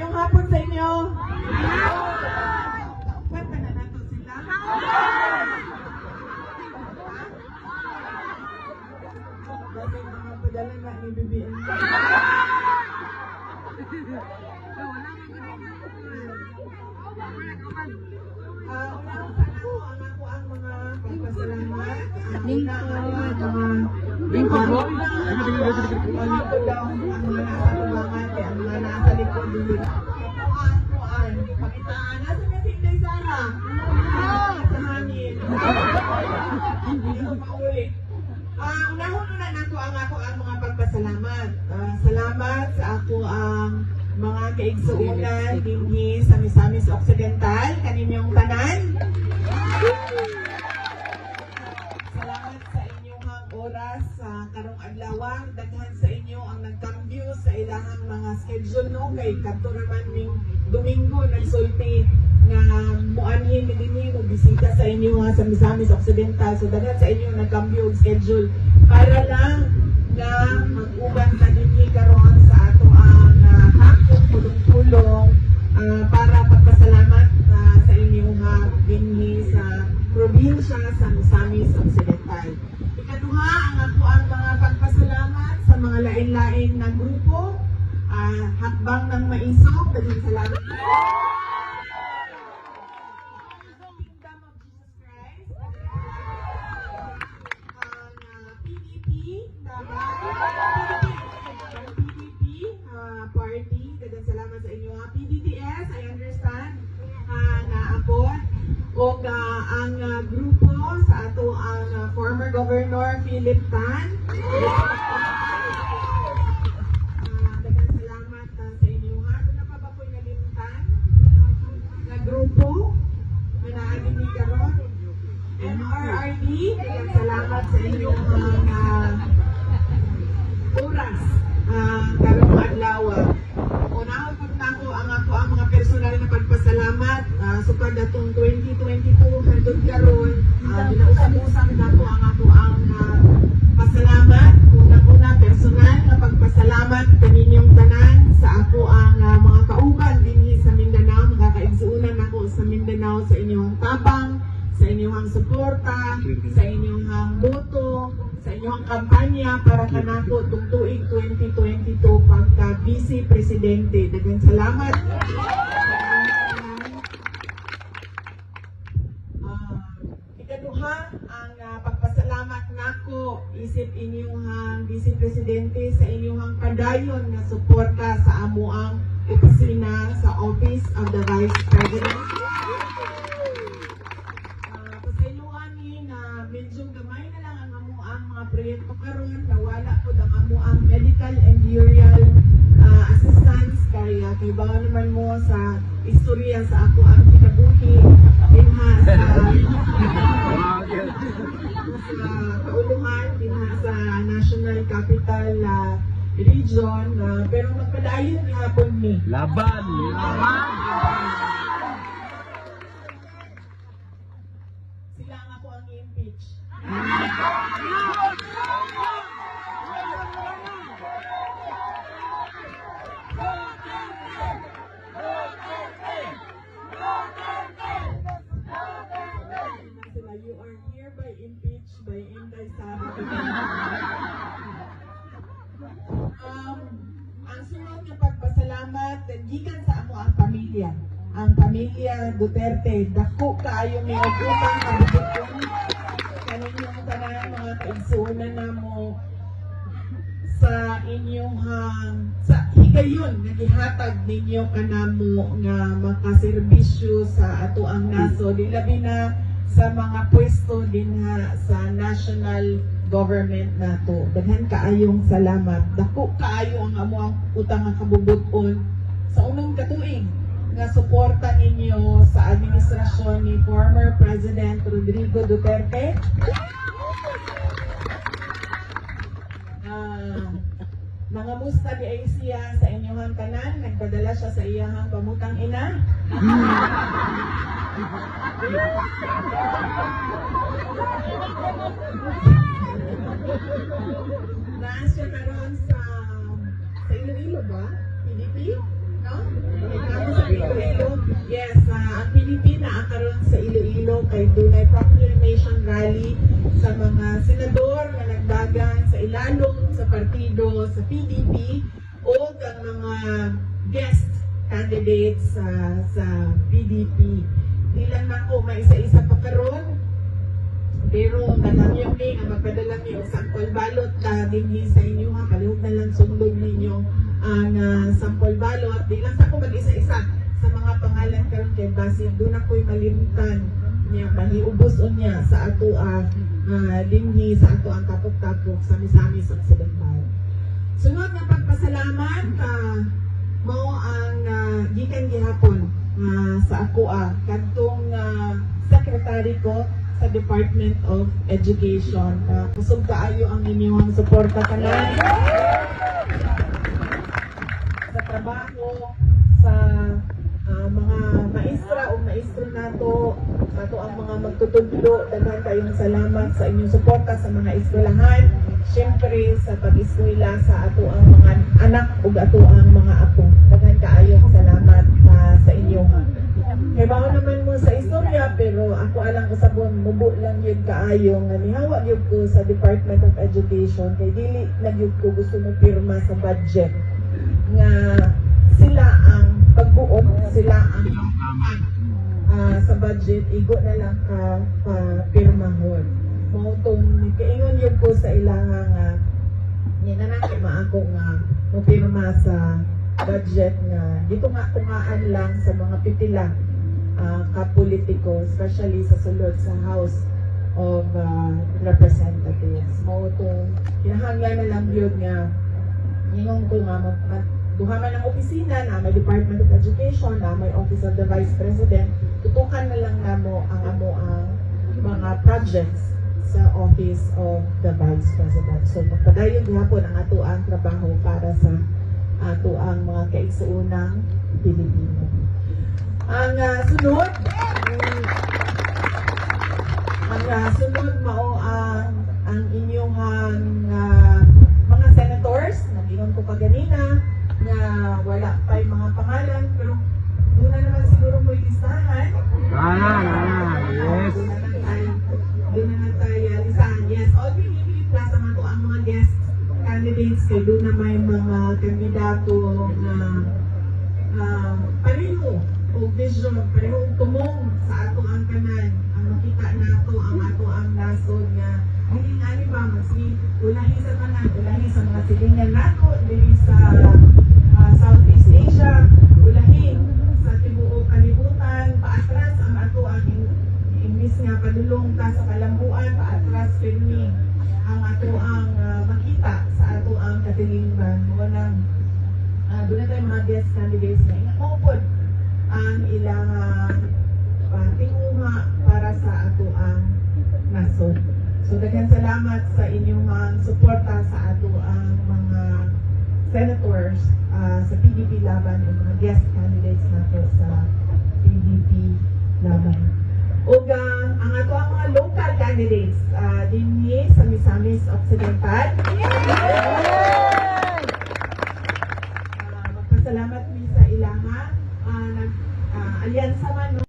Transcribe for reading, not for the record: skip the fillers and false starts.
Mayong hapon sa inyo. Kwenta na nato sila. Bakit mga padala na ni BBM? Unang ako ang mga pagpasalamat. Lingkod mo? Lingkod daw ang mga nasa tubangan kaya ang mga nasa likod dito. Pakitaan. Nasa na si Inday Sara? Sa hangin. Hindi ko mauli. Unahon-una na ako ang mga pagpasalamat. Salamat sa ako ang mga kaigsuunan dinhi sa Misamis Occidental, kaninyong tanan. Salamat sa inyong oras sa karong adlaw. Daghan sa inyo ang nagkambyo sa ilahang mga schedule no kay kadto naman ning Domingo nagsulti nga muanhin ni dinhi mo bisita sa inyo sa Misamis Occidental. So daghan sa inyo nagkambyo og schedule para lang na mag-uban sa dinhi karon sa ato ang hakot tulong-tulong para pagpasalamat sa inyo dinhi sa probinsya sa Misamis Occidental. Ikaduha ang ako ang mga pagpasalamat sa mga lain-lain na grupo, Hakbang ng Maisog, daghang salamat. Kingdom of Jesus Christ, PDP, PDP party, daghang salamat sa inyo. PDTS, I understand, naabot. O ang grupo sa ato ang former Governor Philip Tan. Daghang salamat sa inyo. Ano na pa ba po nalimtan? Na grupo na naagin ni karon. MRRD, daghang salamat sa inyo oras karong adlaw. Unahon pud nako ang mga personal na pagpasalamat sukad atong 2022 hangtod karon ginausab-usab nako ang pasalamat una personal na pagpasalamat kaninyong tanan sa ako ang mga kauban dinhi sa Mindanao, mga kaigsuunan nako sa Mindanao sa inyong tabang, sa inyong suporta, sa inyong boto, sa inyong kampanya para kanako tung tuig 2022 pagka Vice Presidente. Daghang salamat. Ikaduha ang pagpasalamat nako isip inyong Vice Presidente sa inyong padayon na suporta sa amuang opisina sa Office of the Vice President. Pasayloan ni na medyo gamay na lang ang amuang mga proyekto karon, nawala po ang amuang medical and burial assistance kaya bawal naman mo sa istorya sa ako ang kinabuhi dinha sa kauluhan dinha sa National Capital Region pero magpadayon gihapon ni Laban! Sila ang ako ang i-impeach. You are hereby impeached by Inday Sara. Ang sunod na pagpasalamat gikan sa amo ang pamilya. Ang pamilya Duterte, dako kaayo may utang kabubuton kaninyong tanan mga kaigsuunan namo sa inyong sa higayon nagihatag ninyo kanamo nga makaserbisyo sa ato ang naso labi na sa mga pwesto dinha sa national government nato. Daghan kaayong salamat. Dako kaayo ang amo ang utang nga kabubuton sa unang katuig nga suporta ninyo sa administrasyon ni former President Rodrigo Duterte. Nangamusta di ay siya sa inyong tanan, nagpadala siya sa iyang pamutang ina. Naan siya karon sa Iloilo ba? PDP? no? Nagkamo sa Iloilo. Yes, ang PDP na karon sa Iloilo kay dunay proclamation rally sa mga senador nga nagdagan sa ilalong sa partido sa PDP o ang mga guest candidates sa PDP. Di lang na ko may isa-isa pa karon. Pero kanamyong ni nga magpadala mi og sample balot dinhi sa inyo ha, palihog na lang sundog ninyo ang sample balot. Di lang sa ko mag-isa-isa sa mga pangalan karon kay base doon ako'y malimtan niya mahiubos unya sa ato dinhi sa ato ang tapok-tapok sa Misamis Occidental. Sunod na pagpasalamat mao ang gikan gihapon sa ako kadtong secretary ko sa Department of Education. Kusog kaayo ang inyong suporta kanan sa trabaho sa mga maestra o maestro nato ang mga magtutudlo. Daghan kayong salamat sa inyong suporta sa mga eskwelahan, syempre sa pag-eskwela sa ato ang mga anak ug ato ang mga apo. Daghan kaayong salamat sa inyo. Kay bago naman mo sa istorya, pero ako alang kasabon, mubo lang yun kaayo nga nihawa yun ko sa Department of Education, kay dili na yun ko gusto mo pirma sa budget nga sila ang pagbuot, sila ang sa budget, igo na lang ka pirmahon. Mautong kaingon yun ko sa ilang ninanakit maako nga mo pirma sa budget nga dito nga tungaan lang sa mga pitila kapolitiko, especially sa sulod sa House of Representatives. Mao itong kinahanglan na lang yun nga yun ko nga duha man ang opisina na may Department of Education, na may Office of the Vice President, tutukan na lang namo ang mga projects sa Office of the Vice President. So magpadayon gihapon ang ato ang trabaho para sa ato ang mga kaigsuunang Pilipino. Ang sunod mao ang inyong mga senators, nag-ingon ko kaganina na wala pa yung mga pangalan, pero doon na naman siguro mo ilistahan. Yes. Doon na tayo listahan. Yes, all pinipili plus ang mga guest candidates kay doon na may mga kandidato na pareho o vision, pareho tumong sa ato ang kanan, ang makita nato ang ato ang nasod nga hindi nga ba ulahi sa kanan, ulahi sa mga silingan nato dili sa Southeast Asia, ulahi sa tibuok kalibutan, paatras ang ato ang imbis nga padulong ta sa kalambuan, paatras pirmi ang ato ang makita sa ato ang katilingban. Walang doon na tayo mga guest candidates na inaupod ang ilang tinguha para sa ato ang nasod. So daghang salamat sa inyong suporta sa ato ang mga senators sa PDP laban o mga guest candidates nato sa PDP laban. O ang ato ang mga local candidates dinhi sa Misamis Occidental. Magpasalamat mi sa ilaha alyansa man